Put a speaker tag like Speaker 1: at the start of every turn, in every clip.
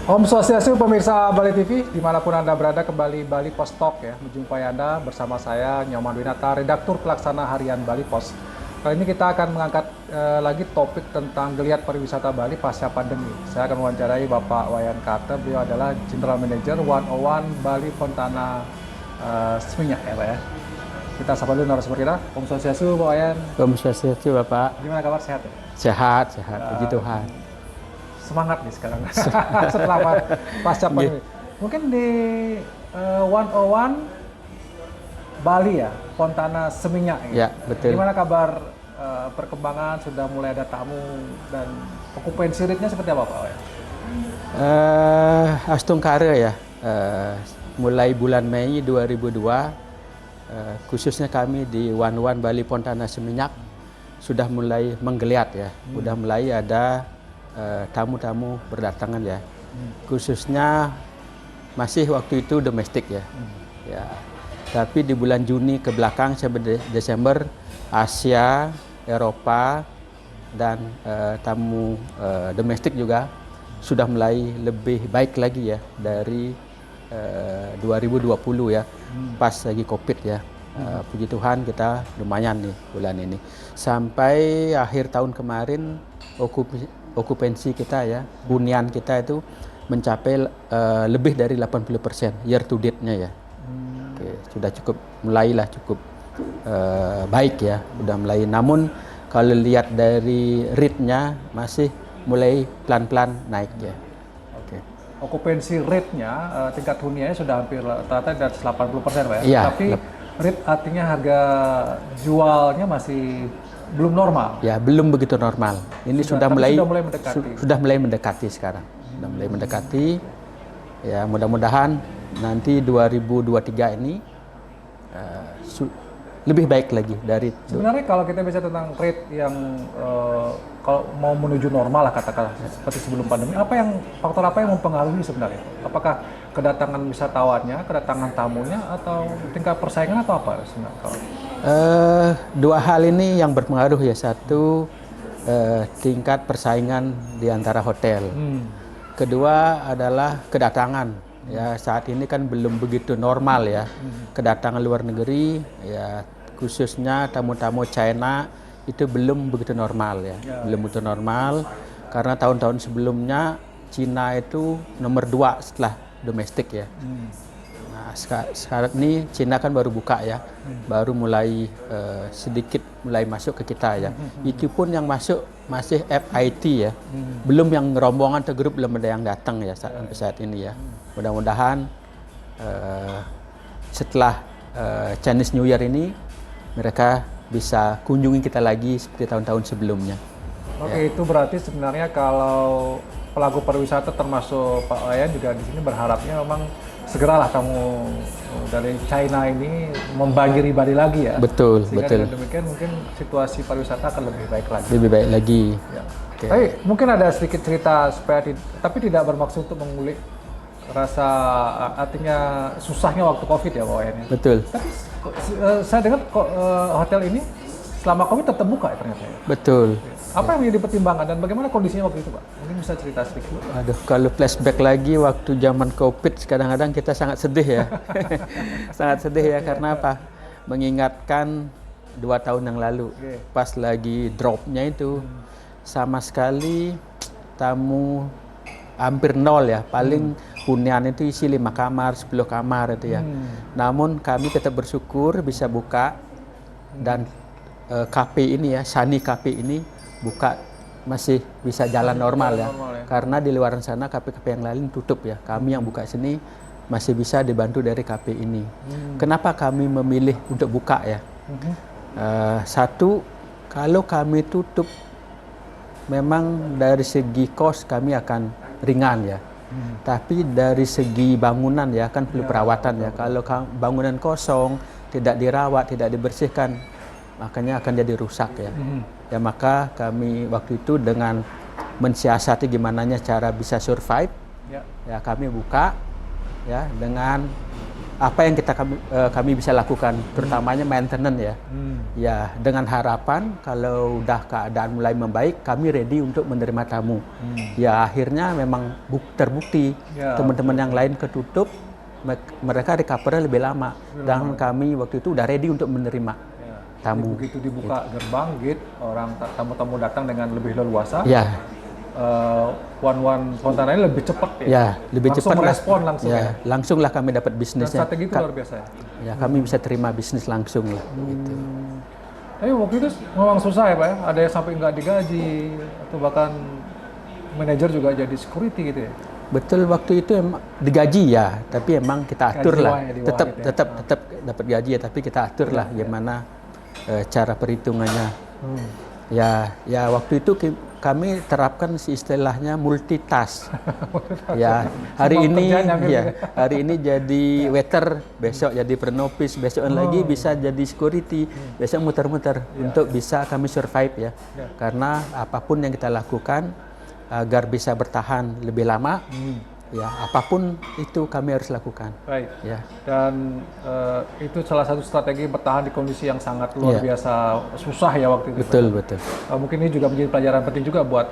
Speaker 1: Om Swastiastu pemirsa Bali TV, dimanapun Anda berada, kembali Bali Post Talk ya, menjumpai Anda bersama saya Nyoman Winata, Redaktur Pelaksana Harian Bali Post. Kali ini kita akan mengangkat lagi topik tentang geliat pariwisata Bali pasca pandemi. Saya akan mewawancarai Bapak Wayan Carter, beliau adalah General Manager 101 Bali Fontana Seminyak ya Pak ya. Kita sapa dulu narasumber kita, Om Swastiastu Pak Wayan.
Speaker 2: Om Swastiastu Bapak.
Speaker 1: Gimana kabar, sehat ya?
Speaker 2: Sehat, puji Tuhan.
Speaker 1: Semangat nih sekarang setelah pasca pandemi. Mungkin di 101 Bali ya, Fontana Seminyak
Speaker 2: ya. Betul.
Speaker 1: Gimana kabar perkembangan, sudah mulai ada tamu dan okupansi rate-nya seperti apa Pak?
Speaker 2: Astungkara ya, mulai bulan Mei 2002, khususnya kami di 101 Bali Fontana Seminyak sudah mulai menggeliat ya, sudah mulai ada tamu-tamu berdatangan ya, khususnya masih waktu itu domestik ya. Ya. Tapi di bulan Juni ke belakang sampai Desember, Asia, Eropa dan tamu domestik juga sudah mulai lebih baik lagi ya dari 2020 ya, pas lagi COVID ya. Puji Tuhan kita lumayan nih bulan ini. Sampai akhir tahun kemarin okupansi kita ya, hunian kita itu mencapai lebih dari 80% year to date-nya ya. Oke, sudah mulailah cukup baik ya, sudah mulai. Namun kalau lihat dari rate-nya masih mulai pelan-pelan naik ya.
Speaker 1: Oke. Okupansi rate-nya, tingkat huniannya sudah hampir rata-rata di atas 80% Pak ya.
Speaker 2: Iya,
Speaker 1: tapi rate artinya harga jualnya masih belum normal.
Speaker 2: Ya, belum begitu normal. Ini sudah mulai
Speaker 1: mendekati.
Speaker 2: Sudah mulai mendekati sekarang. Sudah mulai mendekati. Ya, mudah-mudahan nanti 2023 ini lebih baik lagi dari
Speaker 1: sebenarnya kalau kita bicara tentang rate yang kalau mau menuju normal lah katakanlah seperti sebelum pandemi, faktor apa yang mempengaruhi sebenarnya? Apakah kedatangan wisatawannya, kedatangan tamunya, atau tingkat persaingan atau apa sebenarnya?
Speaker 2: Dua hal ini yang berpengaruh ya. Satu, tingkat persaingan di antara hotel. Kedua adalah kedatangan. Ya, saat ini kan belum begitu normal ya. Kedatangan luar negeri ya, khususnya tamu-tamu China itu belum begitu normal ya. Belum begitu normal karena tahun-tahun sebelumnya Cina itu nomor 2 setelah domestik ya. Nah, sekarang ini Cina kan baru buka ya, baru mulai sedikit mulai masuk ke kita ya. Itu pun yang masuk masih FIT ya, belum yang rombongan atau grup, belum ada yang datang ya sampai saat ini ya. Mudah-mudahan setelah Chinese New Year ini mereka bisa kunjungi kita lagi seperti tahun-tahun sebelumnya.
Speaker 1: Oke, itu berarti sebenarnya kalau pelaku pariwisata termasuk Pak Wayan juga di sini berharapnya memang segeralah tamu dari China ini membanjiri Bali lagi ya.
Speaker 2: Betul,
Speaker 1: sehingga
Speaker 2: betul.
Speaker 1: dengan demikian mungkin situasi pariwisata akan lebih baik lagi.
Speaker 2: Lebih baik lagi.
Speaker 1: Ya. Okay. Tapi mungkin ada sedikit cerita tapi tidak bermaksud untuk mengulik rasa artinya susahnya waktu COVID ya Pak Wayan.
Speaker 2: Betul.
Speaker 1: Tapi saya dengar hotel ini selama COVID tetap buka ya ternyata ya.
Speaker 2: Betul.
Speaker 1: Apa yang menjadi pertimbangan dan bagaimana kondisinya waktu itu Pak? Mungkin bisa cerita sedikit.
Speaker 2: Aduh, kalau flashback lagi waktu zaman COVID, kadang-kadang kita sangat sedih ya. Sangat sedih ya, karena apa? Mengingatkan 2 tahun yang lalu, pas lagi dropnya itu, sama sekali tamu hampir nol ya. Paling hunian itu isi 5 kamar, 10 kamar itu ya. Namun kami tetap bersyukur bisa buka dan KP ini ya, Shani KP ini buka masih bisa jalan normal ya. Karena di luar sana KP-KP yang lain tutup ya. Kami yang buka sini masih bisa dibantu dari KP ini. Kenapa kami memilih untuk buka ya? Satu, kalau kami tutup memang dari segi kos kami akan ringan ya. Tapi dari segi bangunan ya kan perlu perawatan ya. Kalau bangunan kosong, tidak dirawat, tidak dibersihkan, makanya akan jadi rusak ya. Ya, maka kami waktu itu dengan mensiasati gimana cara bisa survive, ya kami buka ya dengan apa yang kami bisa lakukan, terutamanya maintenance ya. Ya, dengan harapan kalau udah keadaan mulai membaik, kami ready untuk menerima tamu. Ya, akhirnya memang terbukti teman-teman yang lain ketutup, mereka recover lebih lama. Dan kami waktu itu udah ready untuk menerima tamu.
Speaker 1: Begitu dibuka gerbang gate, orang tamu-tamu datang dengan lebih leluasa.
Speaker 2: Ya.
Speaker 1: One spontananya lebih cepat ya.
Speaker 2: Ya, lebih
Speaker 1: langsung
Speaker 2: cepat
Speaker 1: merespon langsung
Speaker 2: ya.
Speaker 1: ya.
Speaker 2: Langsunglah kami dapat bisnisnya.
Speaker 1: Dan strategi itu luar biasa ya.
Speaker 2: Ya, kami bisa terima bisnis langsung lah. Gitu.
Speaker 1: Tapi waktu itu memang susah ya Pak ya. Ada yang sampai nggak digaji atau bahkan manajer juga jadi security gitu ya.
Speaker 2: Betul, waktu itu emang digaji ya, tapi emang kita atur lah. Tetap dapat gaji ya, tapi kita atur lah gimana cara perhitungannya. Ya waktu itu kami terapkan istilahnya multitask. Ya, hari ini jadi waiter, besok jadi penopis, besok lagi bisa jadi security, besok muter-muter untuk bisa kami survive ya. Karena apapun yang kita lakukan agar bisa bertahan lebih lama, ya apapun itu kami harus lakukan.
Speaker 1: Baik.
Speaker 2: Ya.
Speaker 1: Dan itu salah satu strategi bertahan di kondisi yang sangat luar biasa susah ya waktu itu.
Speaker 2: Betul, betul.
Speaker 1: Mungkin ini juga menjadi pelajaran penting juga buat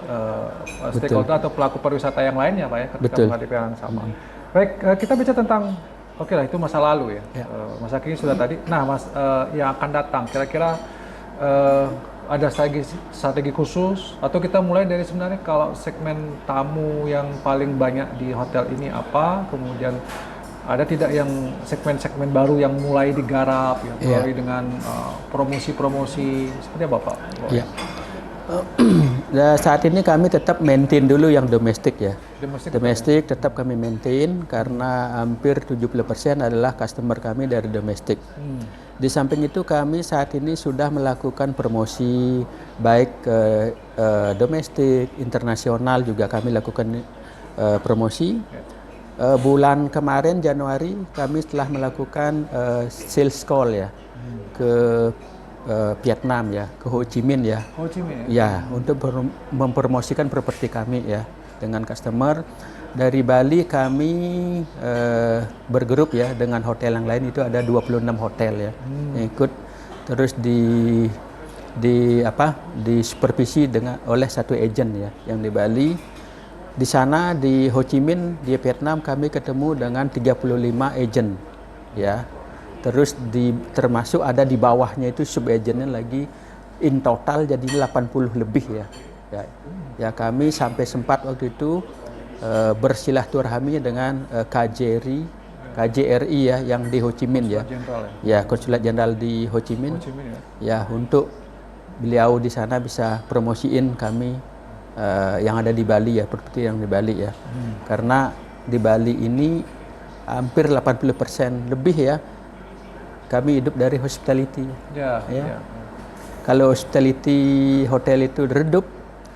Speaker 1: stakeholder atau pelaku pariwisata yang lainnya Pak ya, ketika menghadapi hal yang sama. Baik, kita bicara tentang oke lah itu masa lalu ya. Masa kini sudah tadi. Nah, yang akan datang kira-kira ada strategi khusus atau kita mulai dari sebenarnya kalau segmen tamu yang paling banyak di hotel ini apa, kemudian ada tidak yang segmen-segmen baru yang mulai digarap ya, melalui dengan promosi-promosi seperti apa Pak?
Speaker 2: Iya. Saat ini kami tetap maintain dulu yang domestik ya. Domestik tetap kami maintain karena hampir 70% adalah customer kami dari domestik. Di samping itu kami saat ini sudah melakukan promosi baik ke domestik, internasional juga kami lakukan promosi. Bulan kemarin Januari kami telah melakukan sales call ya ke Vietnam ya, ke Ho Chi Minh ya.
Speaker 1: Ho Chi Minh
Speaker 2: ya, untuk mempromosikan properti kami ya dengan customer. Dari Bali kami bergrup ya dengan hotel yang lain, itu ada 26 hotel ya yang ikut, terus di supervisi oleh satu agen ya yang di Bali. Di sana di Ho Chi Minh di Vietnam kami ketemu dengan 35 agen ya. Terus termasuk ada di bawahnya itu sub agentnya lagi, in total jadi 80 lebih ya. Ya kami sampai sempat waktu itu bersilaturahmi dengan KJRI ya yang di Ho Chi Minh ya. Ya, Konsulat Jenderal di Ho Chi Minh. Ya, untuk beliau di sana bisa promosiin kami yang ada di Bali ya, properti yang di Bali ya. Karena di Bali ini hampir 80% lebih ya kami hidup dari hospitality. Ya. Kalau hospitality hotel itu redup,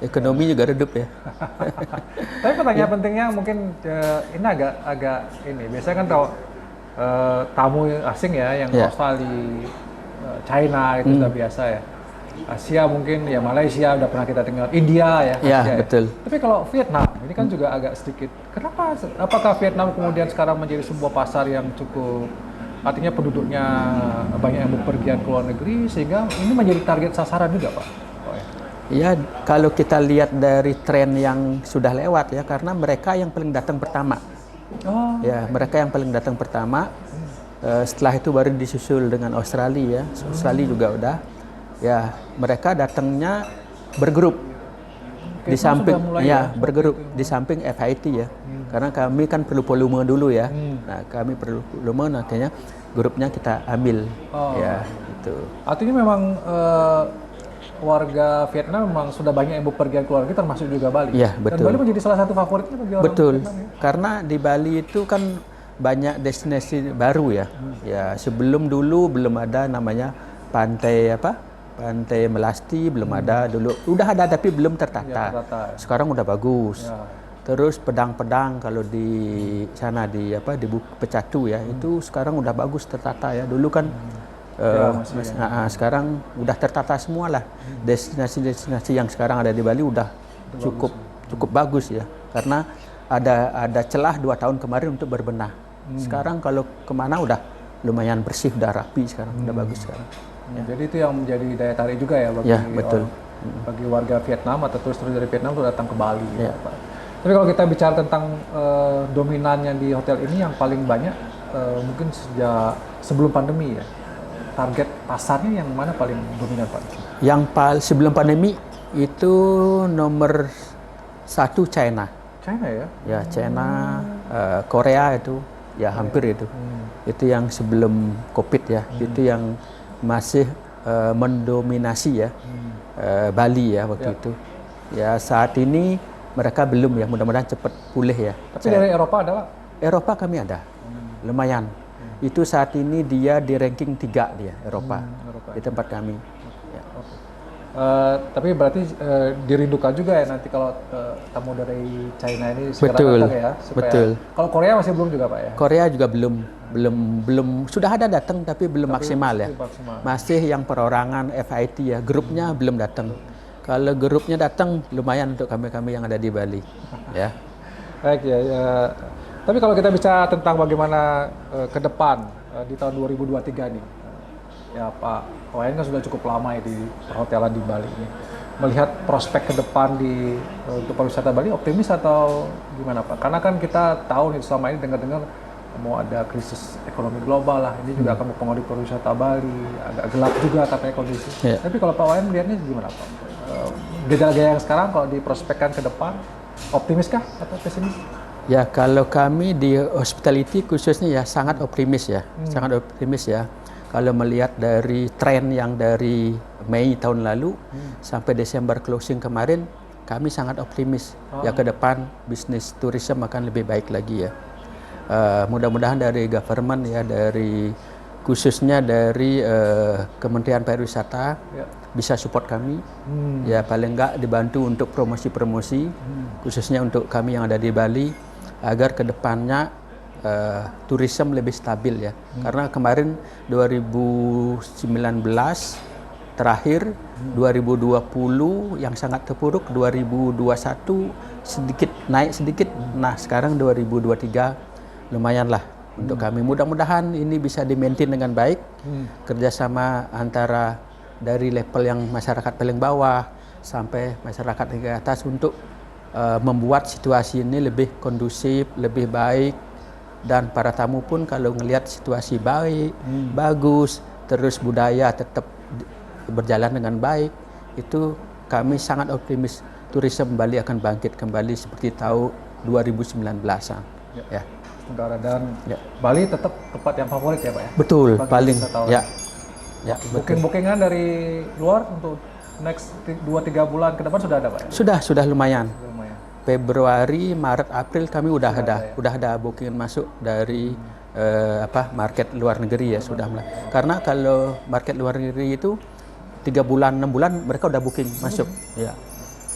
Speaker 2: ekonomi juga redup ya.
Speaker 1: Tapi pertanyaan pentingnya mungkin ini agak ini. Biasanya kan kalau tamu asing ya yang Australia, China itu sudah biasa ya. Asia mungkin ya, Malaysia udah pernah kita dengar, India ya.
Speaker 2: Iya, betul.
Speaker 1: Tapi kalau Vietnam ini kan juga agak sedikit. Kenapa? Apakah Vietnam kemudian sekarang menjadi sebuah pasar yang cukup, artinya penduduknya banyak yang bepergian ke luar negeri sehingga ini menjadi target sasaran juga Pak?
Speaker 2: Ya, kalau kita lihat dari tren yang sudah lewat ya, karena mereka yang paling datang pertama. Ya, mereka yang paling datang pertama. Setelah itu baru disusul dengan Australia ya. Australia juga udah. Ya, mereka datangnya bergrup. Di samping bergrup di samping FIT ya. Karena kami kan perlu volume dulu ya. Nah, kami perlu volume, nantinya grupnya kita ambil. Ya, gitu.
Speaker 1: Artinya memang warga Vietnam memang sudah banyak yang bepergian keluar negeri, termasuk juga Bali.
Speaker 2: Iya, betul.
Speaker 1: Dan Bali menjadi salah satu favoritnya bagi orang Vietnam ya?
Speaker 2: Karena di Bali itu kan banyak destinasi baru ya. Ya, sebelum dulu belum ada namanya pantai Pantai Melasti, belum ada dulu. Udah ada tapi belum tertata. Sekarang udah bagus. Terus pedang-pedang kalau di sana di Pecatu ya, itu sekarang udah bagus tertata ya. Dulu kan sekarang udah tertata semua lah. Destinasi-destinasi yang sekarang ada di Bali udah cukup bagus ya, karena ada celah 2 tahun kemarin untuk berbenah Sekarang kalau kemana udah lumayan bersih, udah rapi sekarang, udah bagus sekarang.
Speaker 1: Jadi itu yang menjadi daya tarik juga ya bagi
Speaker 2: Ya, betul.
Speaker 1: bagi warga Vietnam atau turis-turis dari Vietnam untuk datang ke Bali. Gitu,
Speaker 2: Ya.
Speaker 1: Pak. Tapi kalau kita bicara tentang dominannya di hotel ini yang paling banyak mungkin sejak sebelum pandemi ya. Target pasarnya yang mana paling dominan Pak?
Speaker 2: Yang sebelum pandemi itu nomor 1 China.
Speaker 1: China ya?
Speaker 2: Ya, China, Korea itu ya hampir itu. Itu yang sebelum Covid ya. Itu yang masih mendominasi ya Bali ya waktu itu. Ya saat ini mereka belum ya, mudah-mudahan cepat pulih ya.
Speaker 1: Tapi dari Eropa ada Pak?
Speaker 2: Eropa kami ada, lumayan. Itu saat ini dia di ranking 3 dia Eropa, di tempat kami. Ya.
Speaker 1: Tapi berarti dirindukan juga ya nanti kalau tamu dari China ini segera
Speaker 2: Betul,
Speaker 1: datang ya. Supaya,
Speaker 2: betul.
Speaker 1: Kalau Korea masih belum juga Pak ya?
Speaker 2: Korea juga belum sudah ada datang tapi belum maksimal ya.
Speaker 1: Maksimal.
Speaker 2: Masih yang perorangan FIT ya, grupnya belum datang. Kalau grupnya datang lumayan untuk kami-kami yang ada di Bali. Ya.
Speaker 1: Baik ya. Tapi kalau kita bicara tentang bagaimana ke depan di tahun 2023 nih, ya Pak Wayan kan sudah cukup lama ya di perhotelan di Bali ini. Melihat prospek ke depan untuk pariwisata Bali optimis atau gimana Pak? Karena kan kita tahu nih selama ini dengar-dengar mau ada krisis ekonomi global lah, ini juga akan mempengaruhi pariwisata Bali, agak gelap juga katanya kondisi.
Speaker 2: Yeah.
Speaker 1: Tapi kalau Pak Wayan melihatnya gimana Pak? Gejala-gejala yang sekarang kalau diprospekkan ke depan, optimiskah atau pesimis?
Speaker 2: Ya, kalau kami di hospitality khususnya ya sangat optimis ya, sangat optimis ya. Kalau melihat dari tren yang dari Mei tahun lalu sampai Desember closing kemarin, kami sangat optimis. Ya ke depan bisnis tourism akan lebih baik lagi ya. Mudah-mudahan dari government ya, dari khususnya dari Kementerian Pariwisata bisa support kami. Ya paling enggak dibantu untuk promosi-promosi, khususnya untuk kami yang ada di Bali, agar kedepannya tourism lebih stabil ya. Karena kemarin 2019 terakhir, 2020 yang sangat terpuruk, 2021 sedikit naik sedikit. Nah sekarang 2023 lumayan lah untuk kami. Mudah-mudahan ini bisa di-maintain dengan baik, kerjasama antara dari level yang masyarakat paling bawah sampai masyarakat ke atas untuk membuat situasi ini lebih kondusif, lebih baik, dan para tamu pun kalau melihat situasi baik, bagus, terus budaya tetap berjalan dengan baik, itu kami sangat optimis tourism Bali akan bangkit kembali seperti tahun 2019-an. Ya.
Speaker 1: Negara dan Bali tetap tempat yang favorit ya Pak ya?
Speaker 2: Betul,
Speaker 1: bagi
Speaker 2: paling
Speaker 1: wisatawan.
Speaker 2: ya. Ya,
Speaker 1: Booking-bookingan dari luar untuk next 2-3 bulan ke depan sudah ada Pak ya?
Speaker 2: Sudah lumayan.
Speaker 1: Lumayan.
Speaker 2: Februari, Maret, April kami udah ada booking masuk dari market luar negeri ya sudah mulai. Karena kalau market luar negeri itu 3 bulan, 6 bulan mereka udah booking masuk. Ya.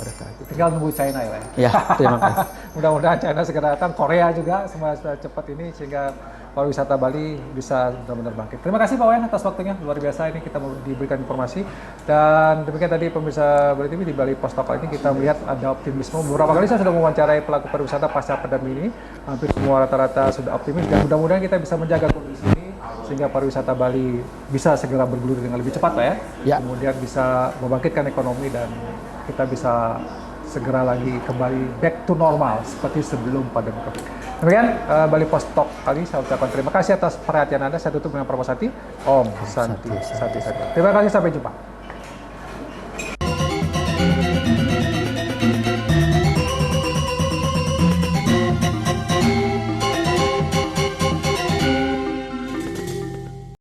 Speaker 2: Mereka.
Speaker 1: Tinggal nunggu China ya Pak ya?
Speaker 2: Ya, terima kasih.
Speaker 1: Mudah-mudahan China segera datang, Korea juga semua cepat ini sehingga pariwisata Bali bisa benar-benar bangkit. Terima kasih Pak Wayan atas waktunya, luar biasa ini kita diberikan informasi. Dan demikian tadi pemirsa Bali TV di Bali Post Talk ini kita melihat ada optimisme. Beberapa kali saya sudah mewawancarai pelaku pariwisata pasca pandemi ini, hampir semua rata-rata sudah optimis dan mudah-mudahan kita bisa menjaga kondisi ini sehingga pariwisata Bali bisa segera bergulir dengan lebih cepat Pak ya.
Speaker 2: Ya.
Speaker 1: Kemudian bisa membangkitkan ekonomi dan kita bisa segera lagi kembali back to normal seperti sebelum pandemi Covid. Demikian Bali Post Talk kali saya ucapkan terima kasih atas perhatian Anda. Saya tutup dengan Pramasati. Om Santi Santi. Terima kasih, sampai jumpa.